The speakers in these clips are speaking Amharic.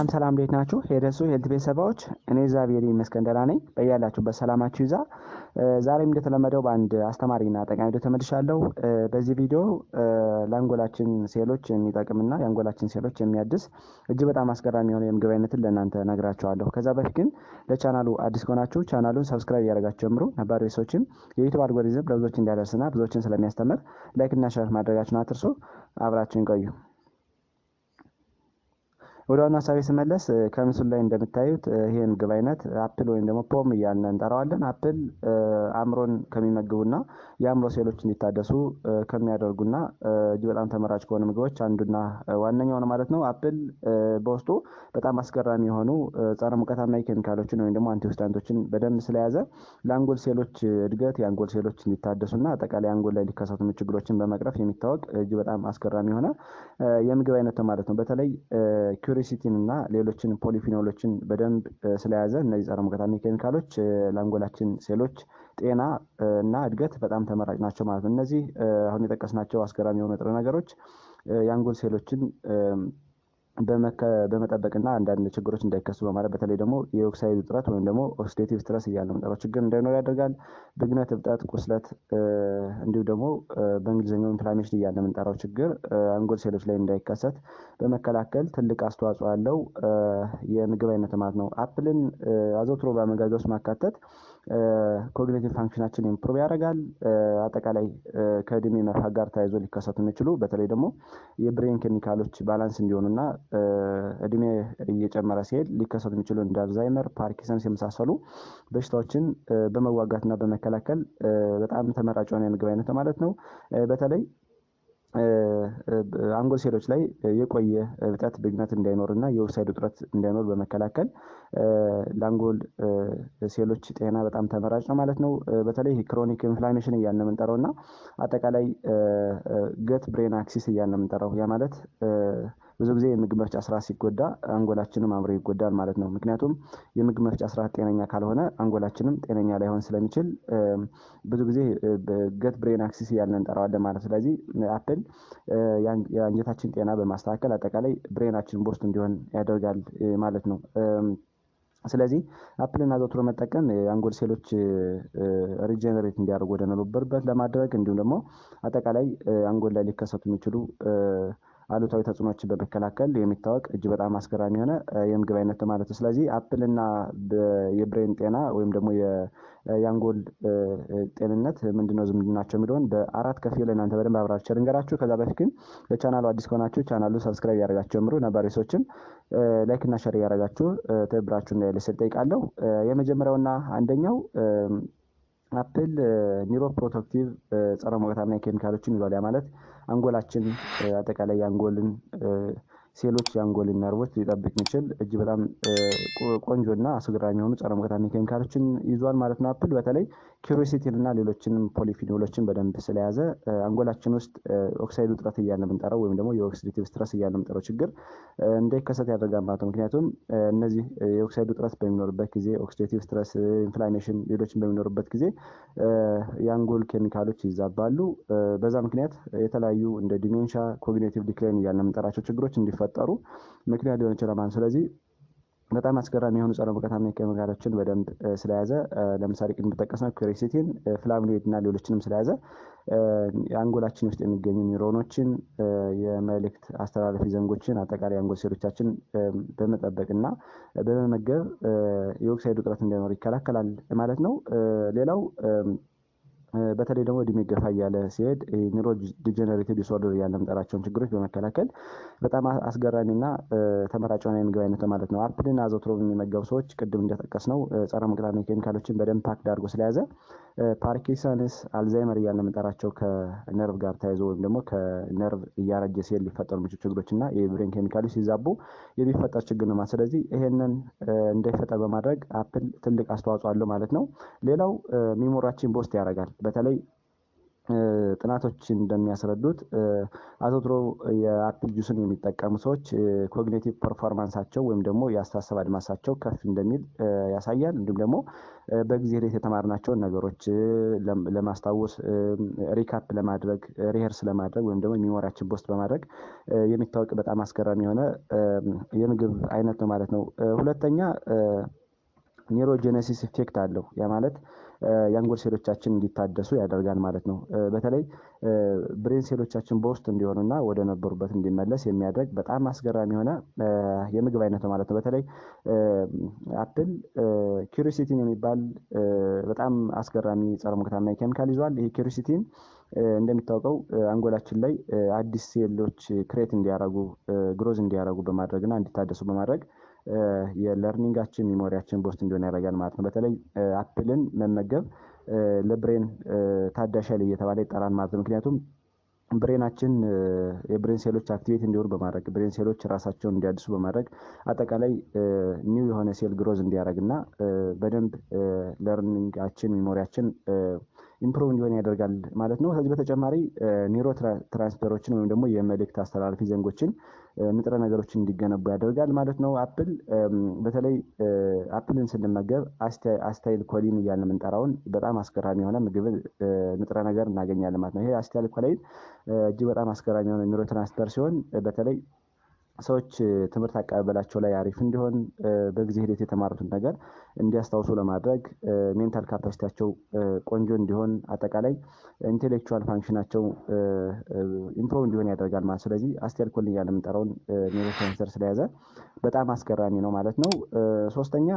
ሰላም እንዴት ናችሁ? ሄደሱ ሄልት ቤተሰቦች እኔ ዛቤሪ መስከንደራ ነኝ። በያላችሁበት ሰላማችሁ ይዛ። ዛሬም እንደተለመደው በአንድ አስተማሪና ጠቃሚ ቪዲዮ ተመልሻለሁ። በዚህ ቪዲዮ ለአንጎላችን ሴሎች የሚጠቅምና የአንጎላችን ሴሎች የሚያድስ እጅግ በጣም አስገራሚ የሆነ የምግብ አይነትን ለእናንተ ነግራችኋለሁ። ከዛ በፊት ግን ለቻናሉ አዲስ ከሆናችሁ ቻናሉን ሰብስክራይብ እያደረጋችሁ ጀምሩ። ነባር ቤተሰቦችም የዩቲዩብ አልጎሪዝም ለብዙዎች እንዲያደርስና ብዙዎችን ስለሚያስተምር ላይክና ሼር ማድረጋችሁን አትርሱ። አብራችሁን ቆዩ። ወደ ዋናው ሀሳቤ ስመለስ ከምስሉ ላይ እንደምታዩት ይሄ ምግብ አይነት አፕል ወይም ደግሞ ፖም እያልን እንጠራዋለን። አፕል አእምሮን ከሚመግቡና የአእምሮ ሴሎች እንዲታደሱ ከሚያደርጉና እጅግ በጣም ተመራጭ ከሆኑ ምግቦች አንዱና ዋነኛው ነው ማለት ነው። አፕል በውስጡ በጣም አስገራሚ የሆኑ ጸረ ሙቀታማ ኬሚካሎችን ወይም ደግሞ አንቲኦክሲዳንቶችን በደንብ ስለያዘ ለአንጎል ሴሎች እድገት የአንጎል ሴሎች እንዲታደሱና አጠቃላይ አንጎል ላይ ሊከሰቱ ችግሮችን በመቅረፍ የሚታወቅ እጅግ በጣም አስገራሚ የሆነ የምግብ አይነት ነው ማለት ነው። በተለይ ኩሪሲቲን እና ሌሎችን ፖሊፊኖሎችን በደንብ ስለያዘ እነዚህ ጸረ ሙቀታማ ኬሚካሎች ለአንጎላችን ሴሎች ጤና እና እድገት በጣም ተመራጭ ናቸው ማለት ነው። እነዚህ አሁን የጠቀስናቸው አስገራሚ የሆኑ ንጥረ ነገሮች የአንጎል ሴሎችን በመጠበቅና አንዳንድ ችግሮች እንዳይከሰቱ በማለት በተለይ ደግሞ የኦክሳይድ ውጥረት ወይም ደግሞ ኦክሲዴቲቭ ስትረስ እያልን የምንጠራው ችግር እንዳይኖር ያደርጋል። ብግነት፣ እብጠት፣ ቁስለት እንዲሁም ደግሞ በእንግሊዝኛው ኢንፍላሜሽን እያልን የምንጠራው ችግር አንጎል ሴሎች ላይ እንዳይከሰት በመከላከል ትልቅ አስተዋጽኦ ያለው የምግብ አይነት ማለት ነው። አፕልን አዘውትሮ በአመጋገብ ውስጥ ማካተት ኮግኒቲቭ ፋንክሽናችን ኢምፕሩቭ ያደርጋል። አጠቃላይ ከእድሜ መርሃ ጋር ተያይዞ ሊከሰቱ የሚችሉ በተለይ ደግሞ የብሬን ኬሚካሎች ባላንስ እንዲሆኑና እድሜ እየጨመረ ሲሄድ ሊከሰቱ የሚችሉ እንደ አልዛይመር፣ ፓርኪንሰንስ የመሳሰሉ በሽታዎችን በመዋጋትና በመከላከል በጣም ተመራጭ የሆነ የምግብ አይነት ማለት ነው። በተለይ አንጎል ሴሎች ላይ የቆየ እብጠት፣ ብግነት እንዳይኖርና የኦክሳይድ ውጥረት እንዳይኖር በመከላከል ለአንጎል ሴሎች ጤና በጣም ተመራጭ ነው ማለት ነው። በተለይ ክሮኒክ ኢንፍላሜሽን እያልን የምንጠራውና አጠቃላይ ገት ብሬን አክሲስ እያልን የምንጠራው ያ ማለት ብዙ ጊዜ የምግብ መፍጫ ስርዓት ሲጎዳ አንጎላችንም አብሮ ይጎዳል ማለት ነው። ምክንያቱም የምግብ መፍጫ ስርዓት ጤነኛ ካልሆነ አንጎላችንም ጤነኛ ላይሆን ስለሚችል ብዙ ጊዜ ገት ብሬን አክሲስ እያልን እንጠራዋለን ማለት ነው። ስለዚህ አፕል የአንጀታችን ጤና በማስተካከል አጠቃላይ ብሬናችን ቦስት እንዲሆን ያደርጋል ማለት ነው። ስለዚህ አፕልን አዘውትሮ መጠቀም የአንጎል ሴሎች ሪጀነሬት እንዲያደርጉ ወደ ነበሩበት ለማድረግ እንዲሁም ደግሞ አጠቃላይ አንጎል ላይ ሊከሰቱ የሚችሉ አሉታዊ ተጽዕኖዎችን በመከላከል የሚታወቅ እጅግ በጣም አስገራሚ የሆነ የምግብ አይነት ማለት ነው። ስለዚህ አፕልና የብሬን ጤና ወይም ደግሞ የአንጎል ጤንነት ምንድነው ዝምድናቸው የሚለውን በአራት ከፍዬ ለእናንተ በደንብ አብራርቼ ልንገራችሁ። ከዛ በፊት ግን ለቻናሉ አዲስ ከሆናችሁ ቻናሉን ሰብስክራይብ ያደርጋችሁ ጀምሩ። ነባሪ ሰዎችም ላይክ እና ሼር ያደርጋችሁ ትብብራችሁ እንዳይለይ ጠይቃለሁ። የመጀመሪያውና አንደኛው አፕል ኒውሮፕሮቴክቲቭ ጸረ ሙቀታማ ኬሚካሎችን ይዟል። ያ ማለት አንጎላችን አጠቃላይ የአንጎልን ሴሎች የአንጎልን ነርቮች ሊጠብቅ የሚችል እጅግ በጣም ቆንጆና አስገራሚ የሆኑ ጸረ ሙቀታማ ኬሚካሎችን ይዟል ማለት ነው። አፕል በተለይ ኩሪሲቲን እና ሌሎችንም ፖሊፊኖሎችን በደንብ ስለያዘ አንጎላችን ውስጥ ኦክሳይድ ውጥረት እያልን የምንጠራው ወይም ደግሞ የኦክሲዴቲቭ ስትረስ እያልን የምንጠራው ችግር እንዳይከሰት ያደርጋል ማለት ነው። ምክንያቱም እነዚህ የኦክሳይድ ውጥረት በሚኖርበት ጊዜ ኦክሲዴቲቭ ስትረስ፣ ኢንፍላሜሽን፣ ሌሎችን በሚኖርበት ጊዜ የአንጎል ኬሚካሎች ይዛባሉ። በዛ ምክንያት የተለያዩ እንደ ዲሜንሻ፣ ኮግኒቲቭ ዲክላይን እያልን የምንጠራቸው ችግሮች እንዲፈጠሩ ምክንያት ሊሆን ይችላል ማለት ነው። ስለዚህ በጣም አስገራሚ የሆኑ ጸረ ሙቀታማ ኬሚካሎችን በደንብ ስለያዘ ለምሳሌ ቅድም በጠቀስነው ኩሪሲቲን፣ ፍላቮኖይድ እና ሌሎችንም ስለያዘ የአንጎላችን ውስጥ የሚገኙ ኒውሮኖችን የመልእክት አስተላላፊ ዘንጎችን አጠቃላይ አንጎል ሴሎቻችን በመጠበቅና በመመገብ የኦክሳይድ ውጥረት እንዳይኖር ይከላከላል ማለት ነው። ሌላው በተለይ ደግሞ እድሜ ገፋ እያለ ሲሄድ ኒውሮ ዲጀነሬቲቭ ዲስኦርደር እያልን የምንጠራቸውን ችግሮች በመከላከል በጣም አስገራሚና ተመራጭ የሆነ የምግብ አይነት ማለት ነው። አፕልን አዘውትሮ የሚመገቡ ሰዎች ቅድም እንደጠቀስነው ጸረ ሙቀታማ ኬሚካሎችን በደንብ ፓክድ አድርጎ ስለያዘ ፓርኪንሰንስ፣ አልዛይመር እያልን የምንጠራቸው ከነርቭ ጋር ተያይዞ ወይም ደግሞ ከነርቭ እያረጀ ሲሄድ ሊፈጠሩ የሚችሉ ችግሮች እና የብሬን ኬሚካሎች ሲዛቡ የሚፈጠር ችግር ነው። ስለዚህ ይሄንን እንዳይፈጠር በማድረግ አፕል ትልቅ አስተዋጽኦ አለው ማለት ነው። ሌላው ሚሞሪያችን ቦስት ያደርጋል። በተለይ ጥናቶች እንደሚያስረዱት አዘውትሮ የአፕል ጁስን የሚጠቀሙ ሰዎች ኮግኒቲቭ ፐርፎርማንሳቸው ወይም ደግሞ የአስተሳሰብ አድማሳቸው ከፍ እንደሚል ያሳያል። እንዲሁም ደግሞ በጊዜ ሂደት የተማርናቸውን ነገሮች ለማስታወስ ሪካፕ ለማድረግ ሪሄርስ ለማድረግ ወይም ደግሞ ሚሞሪያችን ቦስት በማድረግ የሚታወቅ በጣም አስገራሚ የሆነ የምግብ አይነት ነው ማለት ነው። ሁለተኛ ኒውሮጀነሲስ ኢፌክት አለው። ያ ማለት የአንጎል ሴሎቻችን እንዲታደሱ ያደርጋል ማለት ነው። በተለይ ብሬን ሴሎቻችን በውስጥ እንዲሆኑና ወደ ነበሩበት እንዲመለስ የሚያደርግ በጣም አስገራሚ የሆነ የምግብ አይነት ነው ማለት ነው። በተለይ አፕል ኪሪሲቲን የሚባል በጣም አስገራሚ ጸረ ሙቀታማ ኬሚካል ይዟል። ይህ ኪሪሲቲን እንደሚታወቀው አንጎላችን ላይ አዲስ ሴሎች ክሬት እንዲያደርጉ ግሮዝ እንዲያደርጉ በማድረግና እንዲታደሱ በማድረግ የለርኒንጋችን ሚሞሪያችን ቦስት እንዲሆን ያደርጋል ማለት ነው። በተለይ አፕልን መመገብ ለብሬን ታዳሽ ኃይል እየተባለ ይጠራል ማለት ነው። ምክንያቱም ብሬናችን የብሬን ሴሎች አክቲቬት እንዲሆኑ በማድረግ ብሬን ሴሎች ራሳቸውን እንዲያድሱ በማድረግ አጠቃላይ ኒው የሆነ ሴል ግሮዝ እንዲያደርግና በደንብ ለርኒንጋችን ሚሞሪያችን ኢምፕሩቭ እንዲሆን ያደርጋል ማለት ነው። ከዚህ በተጨማሪ ኒውሮ ትራንስፈሮችን ወይም ደግሞ የመልእክት አስተላላፊ ዘንጎችን ንጥረ ነገሮችን እንዲገነቡ ያደርጋል ማለት ነው። አፕል በተለይ አፕልን ስንመገብ አስታይል ኮሊን እያልን የምንጠራውን በጣም አስገራሚ የሆነ ምግብ ንጥረ ነገር እናገኛለን ማለት ነው። ይሄ አስታይል ኮሊን እጅግ በጣም አስገራሚ የሆነ ኒውሮ ትራንስፈር ሲሆን በተለይ ሰዎች ትምህርት አቀባበላቸው ላይ አሪፍ እንዲሆን በጊዜ ሂደት የተማሩትን ነገር እንዲያስታውሱ ለማድረግ ሜንታል ካፓሲቲያቸው ቆንጆ እንዲሆን አጠቃላይ ኢንቴሌክቹዋል ፋንክሽናቸው ኢምፕሩቭ እንዲሆን ያደርጋል ማለት። ስለዚህ አስቴል ኮሊን እያልን የምንጠራውን ኒውሮትራንስሚተር ስለያዘ በጣም አስገራሚ ነው ማለት ነው። ሶስተኛ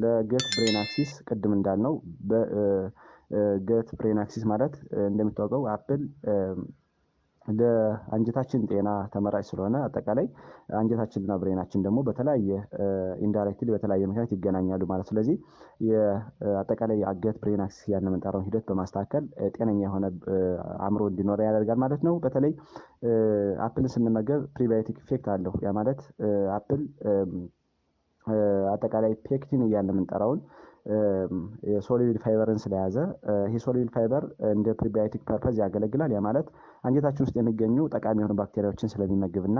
ለገት ብሬን አክሲስ ቅድም እንዳልነው ገት ብሬን አክሲስ ማለት እንደሚታወቀው አፕል ለአንጀታችን ጤና ተመራጭ ስለሆነ አጠቃላይ አንጀታችንና ብሬናችን ደግሞ በተለያየ ኢንዳይሬክትሊ በተለያየ ምክንያት ይገናኛሉ ማለት። ስለዚህ የአጠቃላይ ገት ብሬን አክሲስ እያልን የምንጠራውን ሂደት በማስተካከል ጤነኛ የሆነ አእምሮ እንዲኖር ያደርጋል ማለት ነው። በተለይ አፕልን ስንመገብ ፕሪባዮቲክ ኢፌክት አለው። ያ ማለት አፕል አጠቃላይ ፔክቲን እያልን የምንጠራውን የሶሊድ ፋይበርን ስለያዘ ይህ ሶሊድ ፋይበር እንደ ፕሪባዮቲክ ፐርፐዝ ያገለግላል። ያ ማለት አንጀታችን ውስጥ የሚገኙ ጠቃሚ የሆኑ ባክቴሪያዎችን ስለሚመግብና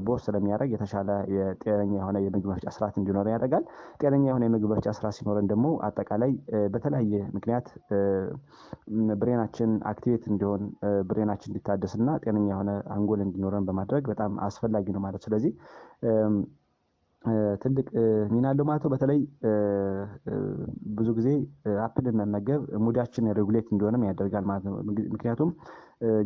ቦስ ስለሚያደርግ የተሻለ የጤነኛ የሆነ የምግብ መፍጫ ስርዓት እንዲኖር ያደርጋል። ጤነኛ የሆነ የምግብ መፍጫ ስርዓት ሲኖረን ደግሞ አጠቃላይ በተለያየ ምክንያት ብሬናችን አክቲቬት እንዲሆን ብሬናችን እንዲታደስና ጤነኛ የሆነ አንጎል እንዲኖረን በማድረግ በጣም አስፈላጊ ነው ማለት። ስለዚህ ትልቅ ሚና አለው ማለት ነው። በተለይ ብዙ ጊዜ አፕልን መመገብ ሙዳችን ሬጉሌት እንዲሆንም ያደርጋል ማለት ነው። ምክንያቱም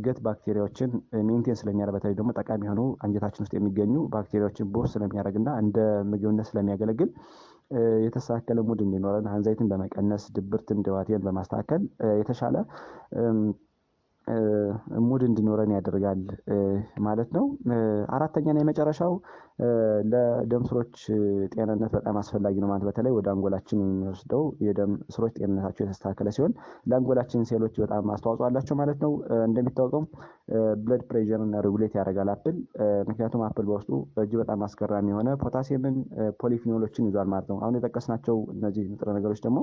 ገት ባክቴሪያዎችን ሜንቴን ስለሚያደርግ በተለይ ደግሞ ጠቃሚ የሆኑ አንጀታችን ውስጥ የሚገኙ ባክቴሪያዎችን ቦስ ስለሚያደርግና እንደ ምግብነት ስለሚያገለግል የተስተካከለ ሙድ እንዲኖረን አንዛይትን በመቀነስ ድብርትን ድባቴን በማስተካከል የተሻለ ሙድ እንዲኖረን ያደርጋል ማለት ነው። አራተኛና የመጨረሻው ለደም ስሮች ጤንነት በጣም አስፈላጊ ነው ማለት። በተለይ ወደ አንጎላችን የሚወስደው የደም ስሮች ጤንነታቸው የተስተካከለ ሲሆን ለአንጎላችን ሴሎች በጣም አስተዋጽኦ አላቸው ማለት ነው። እንደሚታወቀው ብለድ ፕሬሸርን ሬጉሌት ያደርጋል አፕል። ምክንያቱም አፕል በውስጡ እጅግ በጣም አስገራሚ የሆነ ፖታሲየምን ፖሊፊኖሎችን ይዟል ማለት ነው። አሁን የጠቀስናቸው እነዚህ ንጥረ ነገሮች ደግሞ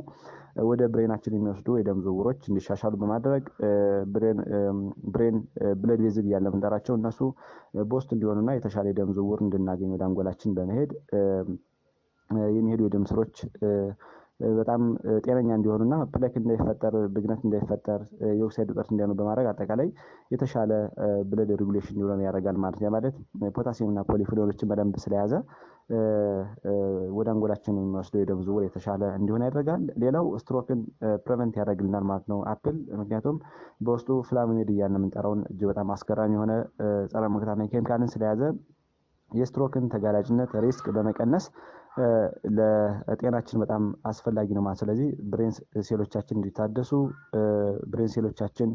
ወደ ብሬናችን የሚወስዱ የደም ዝውውሮች እንዲሻሻሉ በማድረግ ብሬን ብለድ ቬዝል እያልን የምንጠራቸው እነሱ ቦስት እንዲሆኑና የተሻለ የደም ዝውውር እንድናገኝ ወደ አንጎላችን በመሄድ የሚሄዱ የደም ስሮች በጣም ጤነኛ እንዲሆኑና ፕሌክ እንዳይፈጠር ብግነት እንዳይፈጠር የኦክሳይድ እጥረት እንዳይኖር በማድረግ አጠቃላይ የተሻለ ብለድ ሬጉሌሽን እንዲሆን ያደርጋል ማለት ነው። ማለት ፖታሲየም እና ፖሊፊኖሎችን በደንብ ስለያዘ ወደ አንጎላችን የሚወስደው የደም ዝውውር የተሻለ እንዲሆን ያደርጋል። ሌላው ስትሮክን ፕሪቨንት ያደርግልናል ማለት ነው አፕል። ምክንያቱም በውስጡ ፍላቮኖይድ እያልን የምንጠራውን እጅግ በጣም አስገራሚ የሆነ ጸረ ሙቀታማ ኬሚካልን ስለያዘ የስትሮክን ተጋላጭነት ሪስክ በመቀነስ ለጤናችን በጣም አስፈላጊ ነው ማለት። ስለዚህ ብሬን ሴሎቻችን እንዲታደሱ ብሬን ሴሎቻችን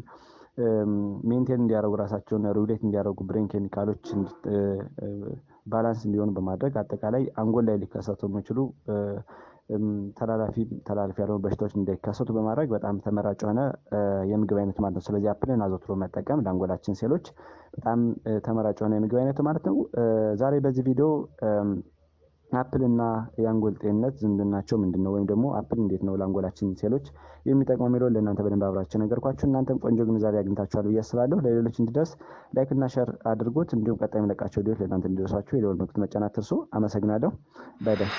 ሜንቴን እንዲያደርጉ ራሳቸውን ሬጉሌት እንዲያደርጉ ብሬን ኬሚካሎች ባላንስ እንዲሆኑ በማድረግ አጠቃላይ አንጎል ላይ ሊከሰቱ የሚችሉ ተላላፊ ያልሆኑ በሽታዎች እንዳይከሰቱ በማድረግ በጣም ተመራጭ የሆነ የምግብ አይነት ማለት ነው። ስለዚህ አፕልን አዘውትሮ መጠቀም ለአንጎላችን ሴሎች በጣም ተመራጭ የሆነ የምግብ አይነት ማለት ነው። ዛሬ በዚህ ቪዲዮ አፕል እና የአንጎል ጤንነት ዝምድናቸው ምንድነው? ወይም ደግሞ አፕል እንዴት ነው ለአንጎላችን ሴሎች የሚጠቅመው የሚለውን ለእናንተ በደንብ አብራችሁ ነገርኳችሁ። እናንተም ቆንጆ ግንዛቤ አግኝታችኋል ብዬ አስባለሁ። ለሌሎች እንዲደርስ ላይክ እና ሼር አድርጉት። እንዲሁም ቀጣይ የምለቃቸው ቪዲዮዎች ለእናንተ እንዲደርሷችሁ የደወል ምልክቱን መጫን አትርሱ። አመሰግናለሁ። ባይ ባይ።